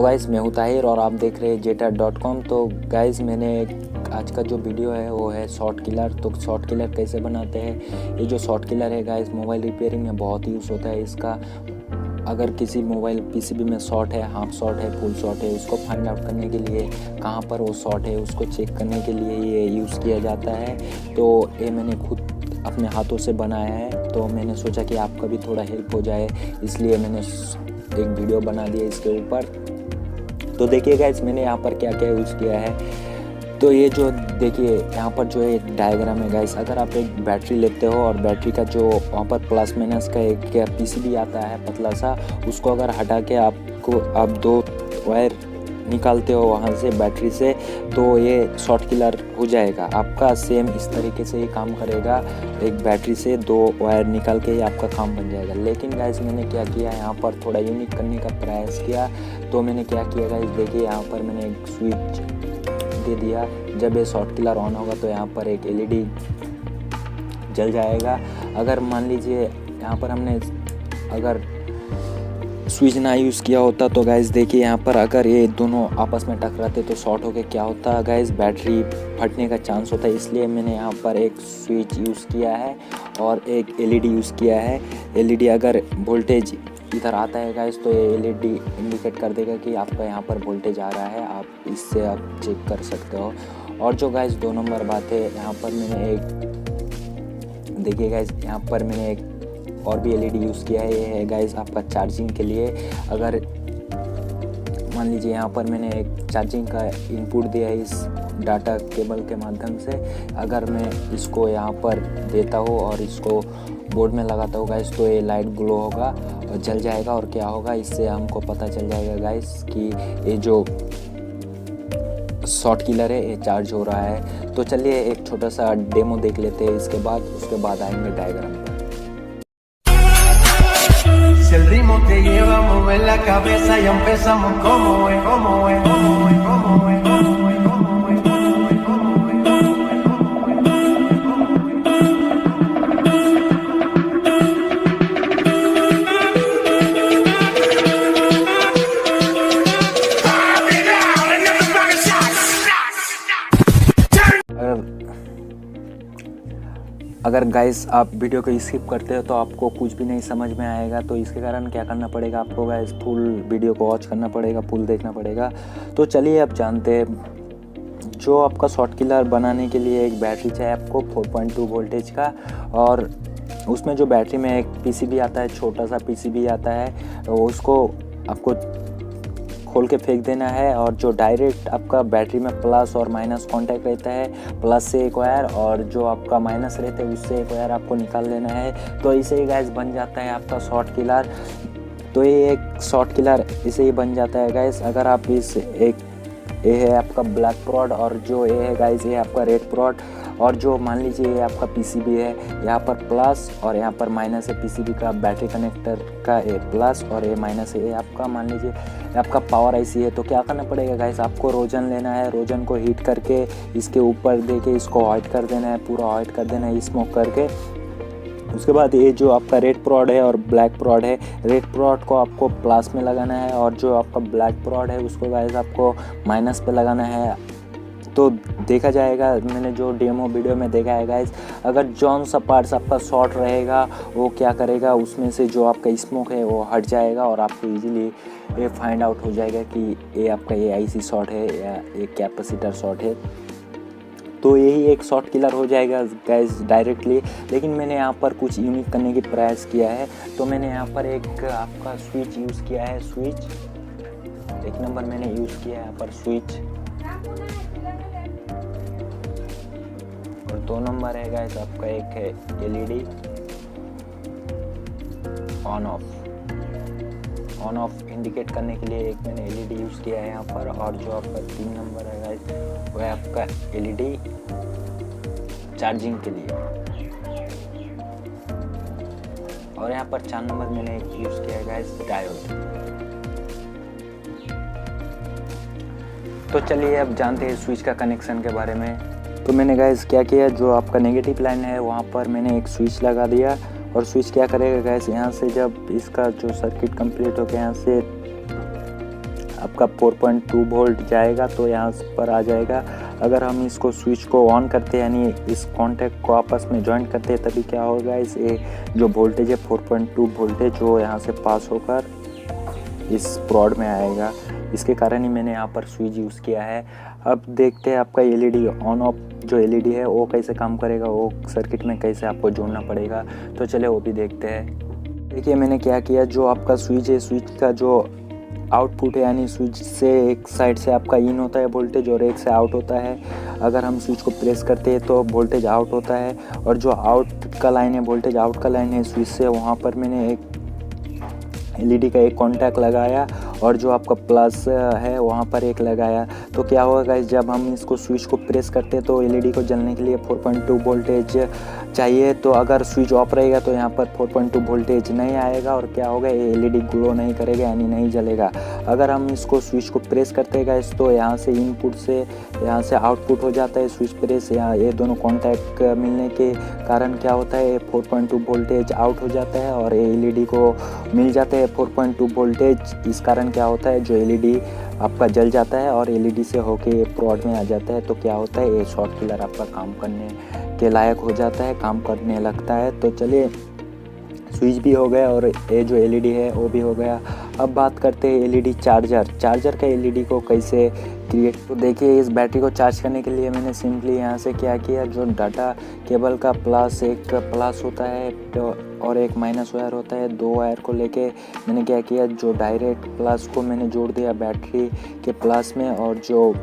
Guys मैं हूँ ताहिर और आप देख रहे हैं जेटर.com। तो गाइस मैंने आज का जो वीडियो है वो है शॉर्ट किलर। तो शॉर्ट किलर कैसे बनाते हैं, ये जो शॉर्ट किलर है गाइस मोबाइल रिपेयरिंग में बहुत यूज़ होता है इसका। अगर किसी मोबाइल पीसीबी में शॉर्ट है, हाफ शॉर्ट है, फुल शॉर्ट है, उसको फाइंड आउट करने के लिए कहाँ पर वो शॉर्ट है उसको चेक करने के लिए ये यूज़ किया जाता है। तो ये मैंने खुद अपने हाथों से बनाया है, तो मैंने सोचा कि आपका भी थोड़ा हेल्प हो जाए, इसलिए मैंने एक वीडियो बना दिया इसके ऊपर। तो देखिए गाइस मैंने यहाँ पर क्या क्या यूज़ किया है। तो ये जो देखिए यहाँ पर जो एक डायग्राम है गाइस, अगर आप एक बैटरी लेते हो और बैटरी का जो वहाँ पर प्लस माइनस का एक पीसीबी आता है पतला सा, उसको अगर हटा के आप दो वायर निकालते हो वहाँ से बैटरी से, तो ये शॉर्ट किलर हो जाएगा आपका। सेम इस तरीके से ही काम करेगा, एक बैटरी से दो वायर निकाल के ही आपका काम बन जाएगा। लेकिन गाइस मैंने क्या किया, यहाँ पर थोड़ा यूनिक करने का प्रयास किया। तो मैंने क्या किया गाइस, देखिए यहाँ पर मैंने एक स्विच दे दिया। जब ये शॉर्ट किलर ऑन होगा तो यहाँ पर एक एलईडी जल जाएगा। अगर मान लीजिए यहाँ पर हमने अगर स्विच ना यूज़ किया होता तो गाइस देखिए यहाँ पर अगर ये दोनों आपस में टकराते तो शॉर्ट होके क्या होता है गाइस, बैटरी फटने का चांस होता है। इसलिए मैंने यहाँ पर एक स्विच यूज़ किया है और एक एलईडी यूज़ किया है। एलईडी अगर वोल्टेज इधर आता है गाइस तो ये एलईडी इंडिकेट कर देगा कि आपका यहाँ पर वोल्टेज आ रहा है, आप इससे आप चेक कर सकते हो। और जो गाइस 2 नंबर बात है, यहाँ पर मैंने एक देखिए गाइस यहाँ पर मैंने एक और भी एलईडी यूज़ किया है। ये है गाइस आपका चार्जिंग के लिए। अगर मान लीजिए यहाँ पर मैंने एक चार्जिंग का इनपुट दिया है इस डाटा केबल के माध्यम से, अगर मैं इसको यहाँ पर देता हूँ और इसको बोर्ड में लगाता हूँ गाइस, तो ये लाइट ग्लो होगा और जल जाएगा। और क्या होगा, इससे हमको पता चल जाएगा गाइस कि ये जो शॉर्ट किलर है ये चार्ज हो रहा है। तो चलिए एक छोटा सा डेमो देख लेते हैं उसके बाद आएंगे डायग्राम पर। Si el ritmo te lleva a mover la cabeza, ya empezamos como es, como es, como es, como es, como es, como es, como es, como es, अगर गाइस आप वीडियो को स्किप करते हो तो आपको कुछ भी नहीं समझ में आएगा। तो इसके कारण क्या करना पड़ेगा आपको गाइस, फुल वीडियो को वॉच करना पड़ेगा, फुल देखना पड़ेगा। तो चलिए अब जानते हैं, जो आपका शॉर्ट किलर बनाने के लिए एक बैटरी चाहिए आपको 4.2 वोल्टेज का, और उसमें जो बैटरी में एक पीसीबी आता है, छोटा सा पीसीबी आता है, तो उसको आपको खोल के फेंक देना है। और जो डायरेक्ट आपका बैटरी में प्लस और माइनस कांटेक्ट रहता है, प्लस से एक वायर और जो आपका माइनस रहता है उससे एक वायर आपको निकाल लेना है। तो इसे ही गाइस बन जाता है आपका शॉर्ट किलर। तो ये एक शॉर्ट किलर इसे ही बन जाता है गाइस। अगर आप इस ये है आपका ब्लैक प्रोड और जो ये है गाइस ये आपका रेड प्रोड, और जो मान लीजिए ये आपका पीसीबी है, यहाँ पर प्लस और यहाँ पर माइनस है पीसीबी का बैटरी कनेक्टर का, ये प्लस और ये माइनस है। ये आपका मान लीजिए आपका पावर आईसी है। तो क्या करना पड़ेगा गाइस, आपको रोजन लेना है, रोजन को हीट करके इसके ऊपर देके इसको व्हाइट कर देना है, पूरा व्हाइट कर देना है स्मोक करके। उसके बाद ये जो आपका रेड प्रोड है और ब्लैक प्रोड है, रेड प्रोड को आपको प्लस में लगाना है और जो आपका ब्लैक प्रोड है उसको गाइस आपको माइनस पे लगाना है। तो देखा जाएगा, मैंने जो डेमो वीडियो में देखा है गाइस, अगर जौन सा पार्ट्स आपका शॉर्ट रहेगा वो क्या करेगा, उसमें से जो आपका स्मोक है वो हट जाएगा और आपको इजीली ये फाइंड आउट हो जाएगा कि ये आपका ये आईसी शॉर्ट है या ये कैपेसिटर शॉर्ट है। तो यही एक शॉर्ट किलर हो जाएगा गाइस डायरेक्टली। लेकिन मैंने यहाँ पर कुछ यूनिक करने की प्रयास किया है। तो मैंने यहाँ पर एक आपका स्विच यूज़ किया है, स्विच 1 नंबर मैंने यूज़ किया है यहाँ पर स्विच, और 2 नंबर है गाइस आपका एक है एलईडी ऑन ऑफ इंडिकेट करने के लिए एक मैंने एलईडी यूज़ किया है यहाँ पर। और जो आपका 3 नंबर है गाइस वो है आपका एलईडी चार्जिंग के लिए। और यहाँ पर 4 नंबर मैंने एक यूज़ किया है गाइस डायोड। तो चलिए अब जानते हैं स्विच का कनेक्शन के बारे में। तो मैंने गाइस क्या किया, जो आपका नेगेटिव लाइन है वहाँ पर मैंने एक स्विच लगा दिया। और स्विच क्या करेगा गाइस, यहाँ से जब इसका जो सर्किट कंप्लीट हो गया यहाँ से आपका 4.2 वोल्ट जाएगा तो यहाँ पर आ जाएगा। अगर हम इसको स्विच को ऑन करते हैं यानी इस कॉन्टैक्ट को आपस में जॉइंट करते हैं तभी क्या होगा, इस जो वोल्टेज है 4.2 वोल्टेज जो यहाँ से पास होकर इस प्रोड में आएगा। इसके कारण ही मैंने यहाँ पर स्विच यूज़ किया है। अब देखते हैं आपका एलईडी ऑन ऑफ जो एलईडी है वो कैसे काम करेगा, वो सर्किट में कैसे आपको जोड़ना पड़ेगा। तो चले वो भी देखते हैं। देखिए मैंने क्या किया, जो आपका स्विच है, स्विच का जो आउटपुट है यानी स्विच से एक साइड से आपका इन होता है वोल्टेज और एक से आउट होता है। अगर हम स्विच को प्रेस करते हैं तो वोल्टेज आउट होता है, और जो आउट का लाइन है, वोल्टेज आउट का लाइन है स्विच से, वहाँ पर मैंने एक एलईडी का एक कॉन्टैक्ट लगाया और जो आपका प्लस है वहाँ पर एक लगाया। तो क्या होगा गाइस, जब हम इसको स्विच को प्रेस करते हैं तो एलईडी को जलने के लिए 4.2 वोल्टेज चाहिए। तो अगर स्विच ऑफ रहेगा तो यहाँ पर 4.2 वोल्टेज नहीं आएगा और क्या होगा, ये एलईडी ग्लो नहीं करेगा यानी नहीं जलेगा। अगर हम इसको स्विच को प्रेस करते हैं गाइस तो यहाँ से इनपुट से यहाँ से आउटपुट हो जाता है स्विच प्रेस, यहाँ ये दोनों कॉन्टैक्ट मिलने के कारण क्या होता है 4.2 वोल्टेज आउट हो जाता है और एलईडी को मिल जाता है 4.2 वोल्टेज। इस कारण क्या होता है, जो एलईडी आपका जल जाता है और एलईडी से होके प्रोड में आ जाता है। तो क्या होता है, ये शॉर्ट किलर आपका काम करने के लायक हो जाता है, काम करने लगता है। तो चलिए स्विच भी हो गया और ये जो एलईडी है वो भी हो गया। अब बात करते हैं एलईडी चार्जर का एलईडी को कैसे क्रिएट। तो देखिए इस बैटरी को चार्ज करने के लिए मैंने सिंपली यहाँ से क्या किया, जो डाटा केबल का प्लस एक प्लस होता है तो और एक माइनस वायर होता है, दो वायर को लेके मैंने क्या किया, जो डायरेक्ट प्लस को मैंने जोड़ दिया बैटरी के प्लस में और जो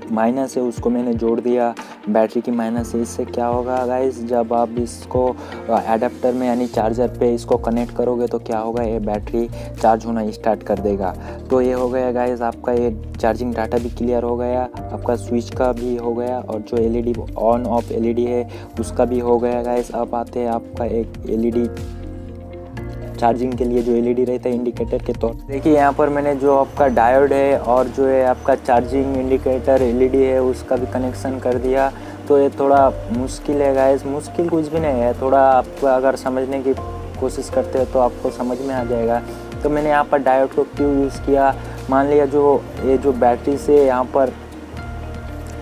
माइनस है उसको मैंने जोड़ दिया बैटरी की माइनस से। इससे क्या होगा गाइस, जब आप इसको एडाप्टर में यानी चार्जर पे इसको कनेक्ट करोगे तो क्या होगा, ये बैटरी चार्ज होना स्टार्ट कर देगा। तो ये हो गया गाइस आपका ये चार्जिंग डाटा भी क्लियर हो गया, आपका स्विच का भी हो गया और जो एलईडी ऑन ऑफ एलईडी है उसका भी हो गया गाइस। अब आते हैं आपका एक एलईडी चार्जिंग के लिए जो एलईडी रहता है इंडिकेटर के तौर। देखिए यहाँ पर मैंने जो आपका डायोड है और जो है आपका चार्जिंग इंडिकेटर एलईडी है उसका भी कनेक्शन कर दिया। तो ये थोड़ा मुश्किल है गाइस, मुश्किल कुछ भी नहीं है, थोड़ा आप अगर समझने की कोशिश करते हो तो आपको समझ में आ जाएगा। तो मैंने यहाँ पर डायोड को क्यों यूज़ किया, मान लिया जो बैटरी से यहाँ पर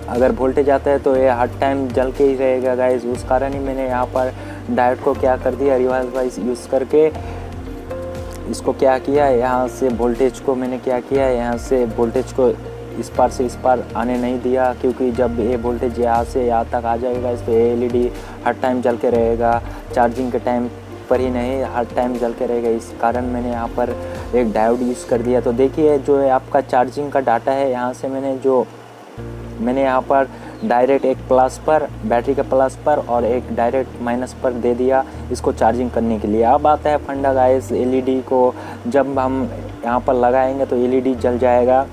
अगर वोल्टेज आता है तो ये हर टाइम जल के ही रहेगा गाइस, उस कारण ही मैंने यहाँ पर डायोड को क्या कर दिया, रिवर्स वाइज यूज़ करके इसको क्या किया, यहाँ से वोल्टेज को मैंने क्या किया, यहाँ से वोल्टेज को इस पार से इस पार आने नहीं दिया, क्योंकि जब ये वोल्टेज यहाँ से यहाँ तक आ जाएगा इस तो एलईडी हर टाइम जल के रहेगा, चार्जिंग के टाइम पर ही नहीं हर टाइम जल के रहेगा। इस कारण मैंने यहाँ पर एक डायोड यूज़ कर दिया। तो देखिए जो है आपका चार्जिंग का डाटा है, यहाँ से मैंने यहाँ पर डायरेक्ट एक प्लस पर बैटरी के प्लस पर और एक डायरेक्ट माइनस पर दे दिया इसको चार्जिंग करने के लिए। अब आता है फंडा गाइस, एलईडी को जब हम यहाँ पर लगाएंगे तो एलईडी जल जाएगा।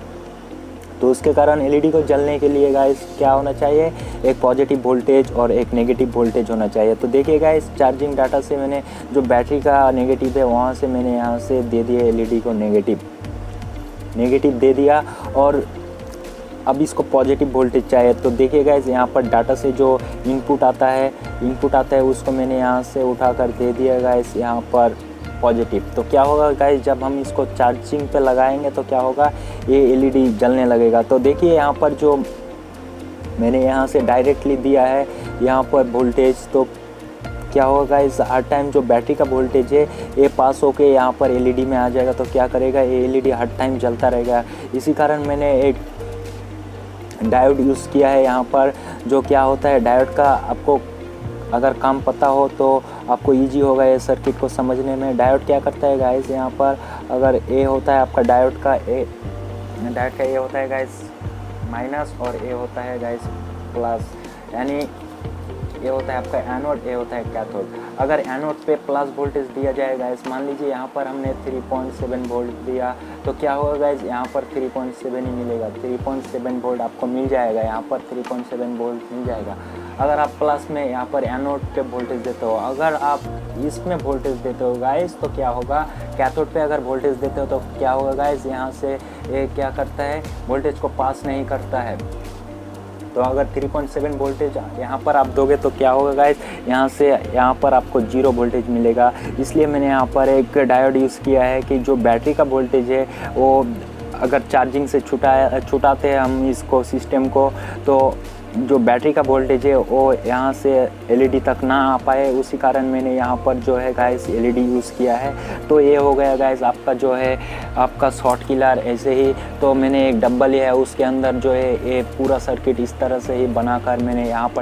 तो उसके कारण एलईडी को जलने के लिए गाइस क्या होना चाहिए, एक पॉजिटिव वोल्टेज और एक नेगेटिव वोल्टेज होना चाहिए। तो देखिए गाइस चार्जिंग डाटा से मैंने जो बैटरी का नेगेटिव है वहाँ से मैंने यहाँ से दे दिया एलईडी को नेगेटिव दे दिया और अब इसको पॉजिटिव वोल्टेज चाहिए। तो देखिए गाइस यहाँ पर डाटा से जो इनपुट आता है उसको मैंने यहाँ से उठा कर दे दिया गाइस यहाँ पर पॉजिटिव। तो क्या होगा गाइस, जब हम इसको चार्जिंग पे लगाएंगे तो क्या होगा, ये एलईडी जलने लगेगा। तो देखिए यहाँ पर जो मैंने यहाँ से डायरेक्टली दिया है यहाँ पर वोल्टेज, तो क्या होगा गाइस, हर टाइम जो बैटरी का वोल्टेज है ये पास होके यहाँ पर एलईडी में आ जाएगा। तो क्या करेगा, ये एलईडी हर टाइम जलता रहेगा। इसी कारण मैंने एक डायोड यूज़ किया है यहाँ पर। जो क्या होता है डायोड का, आपको अगर काम पता हो तो आपको इजी होगा ये सर्किट को समझने में। डायोड क्या करता है गाइस, यहाँ पर अगर ए होता है आपका डायोड का ए होता है गाइस माइनस और ए होता है गाइस प्लस, यानी ये होता है आपका एनोड, ये होता है कैथोड। अगर एनोड पे प्लस वोल्टेज दिया जाए गाइस, मान लीजिए यहाँ पर हमने 3.7 वोल्ट दिया तो क्या होगा गाइस, यहाँ पर 3.7 ही मिलेगा, 3.7 वोल्ट आपको मिल जाएगा, यहाँ पर 3.7 वोल्ट मिल जाएगा। अगर आप प्लस में यहाँ पर एनोड पे वोल्टेज देते हो, अगर आप इसमें वोल्टेज देते हो गाइस तो क्या होगा, कैथोड पे अगर वोल्टेज देते हो तो क्या होगा गाइस, यहाँ से ये क्या करता है, वोल्टेज को पास नहीं करता है। तो अगर 3.7 वोल्टेज यहाँ पर आप दोगे तो क्या होगा गाइस, यहाँ पर आपको 0 वोल्टेज मिलेगा। इसलिए मैंने यहाँ पर एक डायोड यूज़ किया है कि जो बैटरी का वोल्टेज है वो अगर चार्जिंग से छुटाते हैं हम इसको सिस्टम को, तो जो बैटरी का वोल्टेज है वो यहाँ से एलईडी तक ना आ पाए, उसी कारण मैंने यहाँ पर जो है गाइस एलईडी यूज़ किया है। तो ये हो गया गाइस आपका जो है आपका शॉट किलर। ऐसे ही तो मैंने एक डब्बा लिया है, उसके अंदर जो है ये पूरा सर्किट इस तरह से ही बनाकर मैंने यहाँ पर